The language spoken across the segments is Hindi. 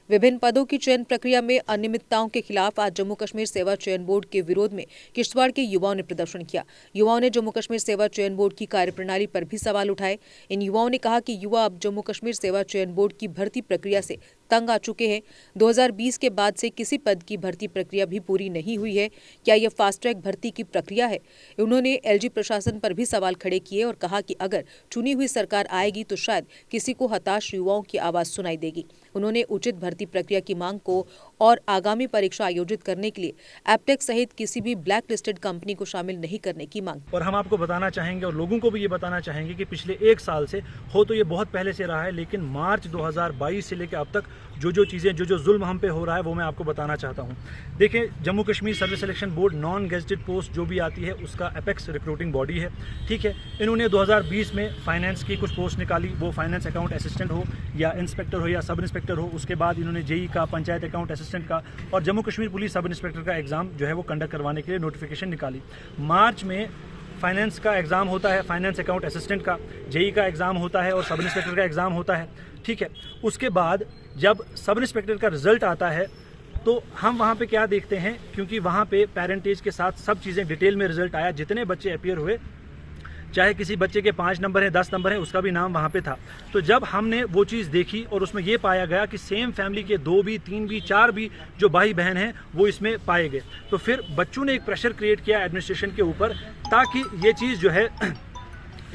विभिन्न पदों की चयन प्रक्रिया में अनियमितताओं के खिलाफ आज जम्मू कश्मीर सेवा चयन बोर्ड के विरोध में किश्तवाड़ के युवाओं ने प्रदर्शन किया। युवाओं ने जम्मू कश्मीर सेवा चयन बोर्ड की कार्यप्रणाली पर भी सवाल उठाए। इन युवाओं ने कहा कि युवा अब जम्मू कश्मीर सेवा चयन बोर्ड की भर्ती प्रक्रिया से तंग आ चुके हैं। 2020 के बाद से किसी पद की भर्ती प्रक्रिया भी पूरी नहीं हुई है। क्या यह फास्ट ट्रैक भर्ती की प्रक्रिया है? उन्होंने एलजी प्रशासन पर भी सवाल खड़े किए और कहा कि अगर चुनी हुई सरकार आएगी तो शायद किसी को हताश युवाओं की आवाज सुनाई देगी। उन्होंने उचित भर्ती प्रक्रिया की मांग को और आगामी परीक्षा आयोजित करने के लिए एपटेक सहित किसी भी ब्लैक लिस्टेड कंपनी को शामिल नहीं करने की मांग। और हम आपको बताना चाहेंगे और लोगों को भी ये बताना चाहेंगे कि पिछले एक साल से हो तो ये बहुत पहले से रहा है, लेकिन मार्च 2022 से लेकर अब तक जो चीज़ें जो जुल्म हम पे हो रहा है वो मैं आपको बताना चाहता हूँ। देखिए, Jammu Kashmir service selection board non gazetted post जो भी आती है उसका एपेक्स रिक्रूटिंग बॉडी है। ठीक है, इन्होंने 2020 में फाइनेंस की कुछ पोस्ट निकाली, वो फाइनेंस अकाउंट असिस्टेंट हो या इंस्पेक्टर हो या सब इंस्पेक्टर हो। उसके बाद इन्होंने जेई का, पंचायत अकाउंट असिस्टेंट का और Jammu Kashmir police sub inspector का एग्जाम जो है वो कंडक्ट करवाने के लिए नोटिफिकेशन निकाली। मार्च में फाइनेंस का एग्ज़ाम होता है, फाइनेंस अकाउंट असिस्टेंट का, जेई का एग्ज़ाम होता है और सब इंस्पेक्टर का एग्ज़ाम होता है। ठीक है, उसके बाद जब सब इंस्पेक्टर का रिजल्ट आता है तो हम वहाँ पे क्या देखते हैं, क्योंकि वहाँ पे पेरेंटेज के साथ सब चीज़ें डिटेल में रिजल्ट आया, जितने बच्चे अपीयर हुए, चाहे किसी बच्चे के 5 नंबर हैं, 10 नंबर हैं, उसका भी नाम वहाँ पे था। तो जब हमने वो चीज़ देखी और उसमें ये पाया गया कि सेम फैमिली के 2 भी, 3 भी, 4 भी जो भाई बहन हैं वो इसमें पाए गए, तो फिर बच्चों ने एक प्रेशर क्रिएट किया एडमिनिस्ट्रेशन के ऊपर ताकि ये चीज़ जो है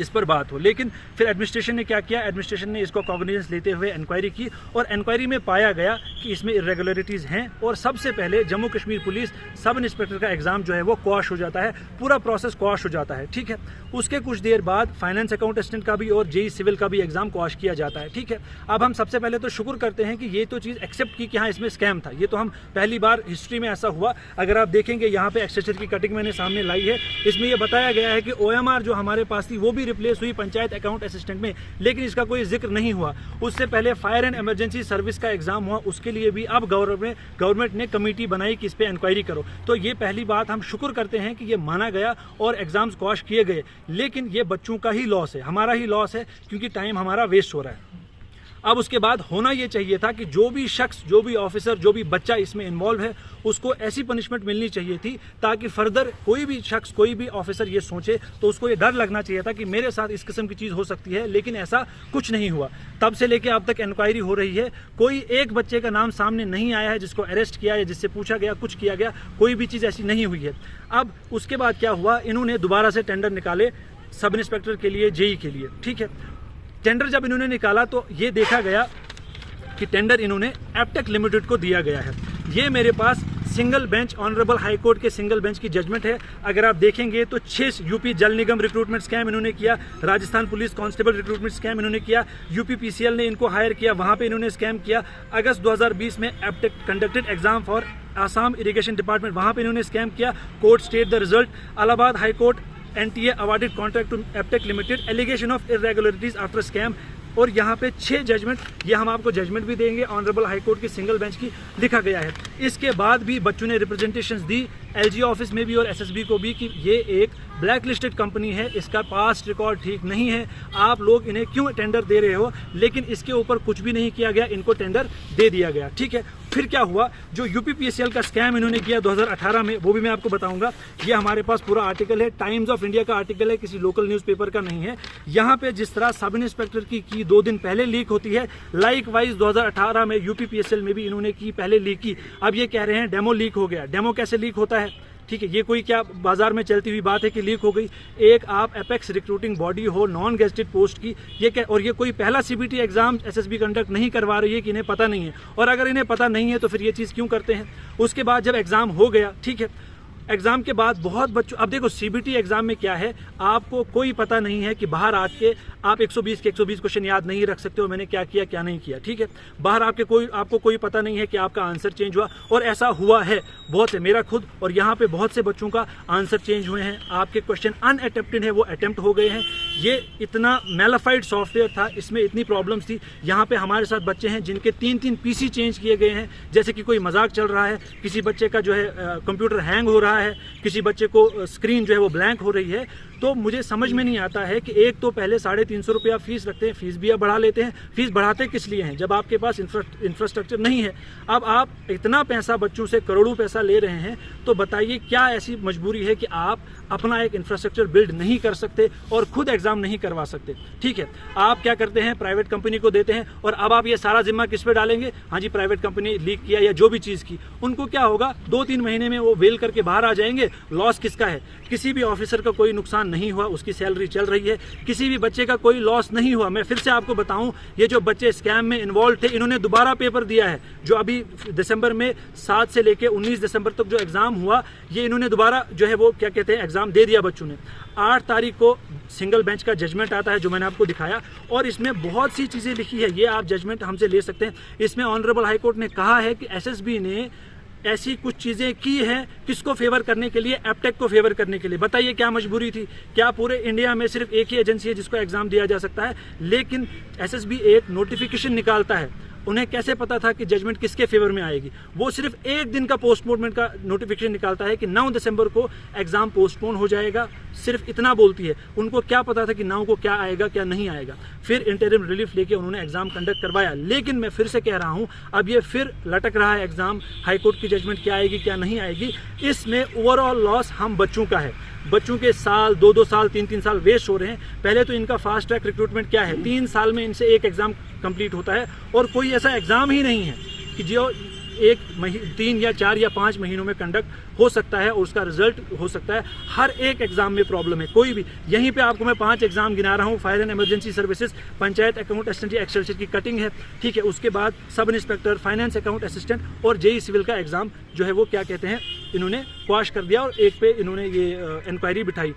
इस पर बात हो। लेकिन फिर एडमिनिस्ट्रेशन ने क्या किया, एडमिनिस्ट्रेशन ने इसको कॉग्निजेंस लेते हुए इंक्वायरी की और इंक्वायरी में पाया गया कि इसमें इरेगुलरिटीज़ हैं और सबसे पहले Jammu Kashmir police sub inspector का एग्ज़ाम जो है वो क्वाश हो जाता है, पूरा प्रोसेस क्वाश हो जाता है। ठीक है, उसके कुछ देर बाद फाइनेंस अकाउंट असिस्टेंट का भी और जेई सिविल का भी एग्ज़ाम क्वाश किया जाता है। ठीक है, अब हम सबसे पहले तो शुक्र करते हैं कि ये तो चीज़ एक्सेप्ट की कि हाँ इसमें स्कैम था। ये तो हम पहली बार हिस्ट्री में ऐसा हुआ। अगर आप देखेंगे यहाँ पे एक्सटेंशन की कटिंग मैंने सामने लाई है, इसमें यह बताया गया है कि OMR जो हमारे पास थी वो भी रिप्लेस हुई पंचायत अकाउंट असिस्टेंट में, लेकिन इसका कोई जिक्र नहीं हुआ। उससे पहले फायर एंड इमरजेंसी सर्विस का एग्जाम हुआ, उसके लिए भी अब गवर्नमेंट ने कमेटी बनाई कि इस पे इंक्वायरी करो। तो ये पहली बात हम शुक्र करते हैं कि ये माना गया और एग्जाम्स क्वाश किए गए, लेकिन ये बच्चों का ही लॉस है, हमारा ही लॉस है, क्योंकि टाइम हमारा वेस्ट हो रहा है। अब उसके बाद होना ये चाहिए था कि जो भी शख्स, जो भी ऑफिसर, जो भी बच्चा इसमें इन्वॉल्व है उसको ऐसी पनिशमेंट मिलनी चाहिए थी ताकि फर्दर कोई भी शख्स, कोई भी ऑफिसर ये सोचे तो उसको ये डर लगना चाहिए था कि मेरे साथ इस किस्म की चीज़ हो सकती है, लेकिन ऐसा कुछ नहीं हुआ। तब से लेके अब तक इंक्वायरी हो रही है, कोई एक बच्चे का नाम सामने नहीं आया है जिसको अरेस्ट किया या जिससे पूछा गया, कुछ किया गया, कोई भी चीज़ ऐसी नहीं हुई है। अब उसके बाद क्या हुआ, इन्होंने दोबारा से टेंडर निकाले सब इंस्पेक्टर के लिए, जेई के लिए। ठीक है, टेंडर जब इन्होंने निकाला तो ये देखा गया कि टेंडर इन्होंने एपटेक लिमिटेड को दिया गया है। ये मेरे पास single bench, honourable high court के सिंगल बेंच की जजमेंट है। अगर आप देखेंगे तो 6 यूपी जल निगम रिक्रूटमेंट स्कैम इन्होंने किया, Rajasthan police constable recruitment scam इन्होंने किया, यूपी PCL ने इनको हायर किया, वहां पे इन्होंने स्कैम किया। अगस्त 2020 में Aptech conducted exam for Assam irrigation department, वहां पे इन्होंने स्कैम किया, court state the result. Allahabad high court NTA awarded contract to Aptec Limited, allegation of irregularities after scam। और यहाँ पे 6 जजमेंट, ये हम आपको जजमेंट भी देंगे, ऑनरेबल हाई कोर्ट की सिंगल बेंच की लिखा गया है। इसके बाद भी बच्चों ने रिप्रेजेंटेशंस दी LG ऑफिस में भी और SSB को भी कि ये एक ब्लैक लिस्टेड कंपनी है, इसका पास्ट रिकॉर्ड ठीक नहीं है, आप लोग इन्हें क्यों टेंडर दे रहे हो। लेकिन इसके ऊपर कुछ भी नहीं किया गया, इनको टेंडर दे दिया गया। ठीक है, फिर क्या हुआ, जो यूपी PCL का स्कैम इन्होंने किया 2018 में, वो भी मैं आपको बताऊंगा। ये हमारे पास पूरा आर्टिकल है, टाइम्स ऑफ इंडिया का आर्टिकल है, किसी लोकल न्यूज़पेपर का नहीं है। यहाँ पे जिस तरह सब इंस्पेक्टर की 2 दिन पहले लीक होती है, लाइक वाइज 2018 में यूपी PSL में भी इन्होंने की, पहले लीक की। अब ये कह रहे हैं डेमो लीक हो गया। डेमो कैसे लीक होता है? ठीक है, ये कोई क्या बाजार में चलती हुई बात है कि लीक हो गई? एक आप एपेक्स रिक्रूटिंग बॉडी हो नॉन गेजेटेड पोस्ट की, ये क्या, और ये कोई पहला CBT एग्जाम SSB कंडक्ट नहीं करवा रही है कि इन्हें पता नहीं है। और अगर इन्हें पता नहीं है तो फिर ये चीज़ क्यों करते हैं? उसके बाद जब एग्जाम हो गया, ठीक है, एग्जाम के बाद बहुत बच्चों, अब देखो CBT एग्जाम में क्या है, आपको कोई पता नहीं है कि बाहर आके आप 120 के 120 क्वेश्चन याद नहीं रख सकते हो, मैंने क्या किया क्या नहीं किया। ठीक है, बाहर आपको कोई पता नहीं है कि आपका आंसर चेंज हुआ, और ऐसा हुआ है बहुत से, मेरा खुद और यहाँ पे बहुत से बच्चों का आंसर चेंज हुए हैं। आपके क्वेश्चन अनअटेम्प्टेड है, वो अटेम्प्ट हो गए हैं। ये इतना मेलाफाइड सॉफ्टवेयर था, इसमें इतनी प्रॉब्लम्स थी। यहाँ पे हमारे साथ बच्चे हैं जिनके 3-3 PC चेंज किए गए हैं, जैसे कि कोई मजाक चल रहा है। किसी बच्चे का जो है कंप्यूटर हैंग हो रहा है, किसी बच्चे को स्क्रीन जो है वो ब्लैंक हो रही है। तो मुझे समझ में नहीं आता है कि एक तो पहले 350 रुपया फीस रखते हैं, फीस भी अब बढ़ा लेते हैं। फीस बढ़ाते किस लिए हैं? जब आपके पास इंफ्रास्ट्रक्चर नहीं है। अब आप इतना पैसा बच्चों से, करोड़ों पैसा ले रहे हैं, तो बताइए क्या ऐसी मजबूरी है कि आप अपना एक इंफ्रास्ट्रक्चर बिल्ड नहीं कर सकते और खुद एग्जाम नहीं करवा सकते? ठीक है, आप क्या करते हैं, प्राइवेट कंपनी को देते हैं और अब आप ये सारा जिम्मा किस पे डालेंगे? हाँ जी, प्राइवेट कंपनी लीक किया या जो भी चीज़ की, उनको क्या होगा, 2-3 महीने में वो वेल करके बाहर आ जाएंगे। लॉस किसका है? किसी भी ऑफिसर का कोई नुकसान नहीं हुआ, उसकी सैलरी चल रही है। किसी भी बच्चे का कोई लॉस नहीं हुआ। मैं फिर से आपको बताऊं, ये जो बच्चे स्कैम में इन्वॉल्व थे, इन्होंने दोबारा पेपर दिया है। जो अभी दिसंबर में 7 से लेकर 19 दिसंबर तक जो एग्जाम हुआ, ये इन्होंने दोबारा जो है वो क्या कहते हैं एग्जाम दे दिया बच्चों ने। 8 तारीख को सिंगल बेंच का जजमेंट आता है, जो मैंने आपको दिखाया, और इसमें बहुत सी चीज़ें लिखी है। ये आप जजमेंट हमसे ले सकते हैं। इसमें ऑनरेबल हाई कोर्ट ने कहा है कि एसएसबी ने ऐसी कुछ चीज़ें की हैं किसको फेवर करने के लिए? एपटेक को फेवर करने के लिए। बताइए क्या मजबूरी थी? क्या पूरे इंडिया में सिर्फ एक ही एजेंसी है जिसको एग्जाम दिया जा सकता है? लेकिन एसएसबी एक नोटिफिकेशन निकालता है। उन्हें कैसे पता था कि जजमेंट किसके फेवर में आएगी? वो सिर्फ एक दिन का पोस्टपोनमेंट का नोटिफिकेशन निकालता है कि 9 दिसंबर को एग्जाम पोस्टपोन हो जाएगा। सिर्फ इतना बोलती है। उनको क्या पता था कि 9 को क्या आएगा क्या नहीं आएगा? फिर इंटरिम रिलीफ लेके उन्होंने एग्जाम कंडक्ट करवाया। लेकिन मैं फिर से कह रहा हूं, अब ये फिर लटक रहा है एग्जाम। हाईकोर्ट की जजमेंट क्या आएगी क्या नहीं आएगी? इसमें ओवरऑल लॉस हम बच्चों का है। बच्चों के साल 2-2 साल 3-3 साल वेस्ट हो रहे हैं। पहले तो इनका फास्ट ट्रैक रिक्रूटमेंट क्या है, 3 साल में इनसे एक एग्जाम कंप्लीट होता है और कोई ऐसा एग्जाम ही नहीं है कि जो 3 या 4 या 5 महीनों में कंडक्ट हो सकता है और उसका रिजल्ट हो सकता है। हर एक एग्जाम में प्रॉब्लम है, कोई भी। यहीं पे आपको मैं 5 एग्जाम गिना रहा हूँ। Fire and emergency services, panchayat account assistant, Excel की कटिंग है, ठीक है। उसके बाद sub inspector, finance account assistant और जेई सिविल का एग्जाम जो है वो क्या कहते हैं, इन्होंने क्वाश कर दिया और एक पे इन्होंने ये इंक्वायरी बिठाई।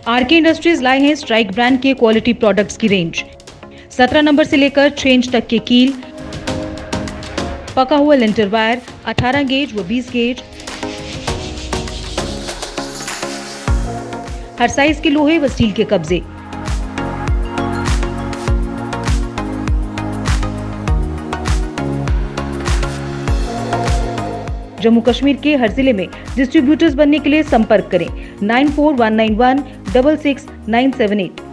आरके इंडस्ट्रीज लाए हैं स्ट्राइक ब्रांड के क्वालिटी प्रोडक्ट्स की रेंज। 17 नंबर से लेकर 6 इंच तक के कील, पका हुआ लिंटर वायर, 18 गेज व 20 गेज, हर साइज के लोहे व स्टील के कब्जे। जम्मू कश्मीर के हर जिले में डिस्ट्रीब्यूटर्स बनने के लिए संपर्क करें 9419166978।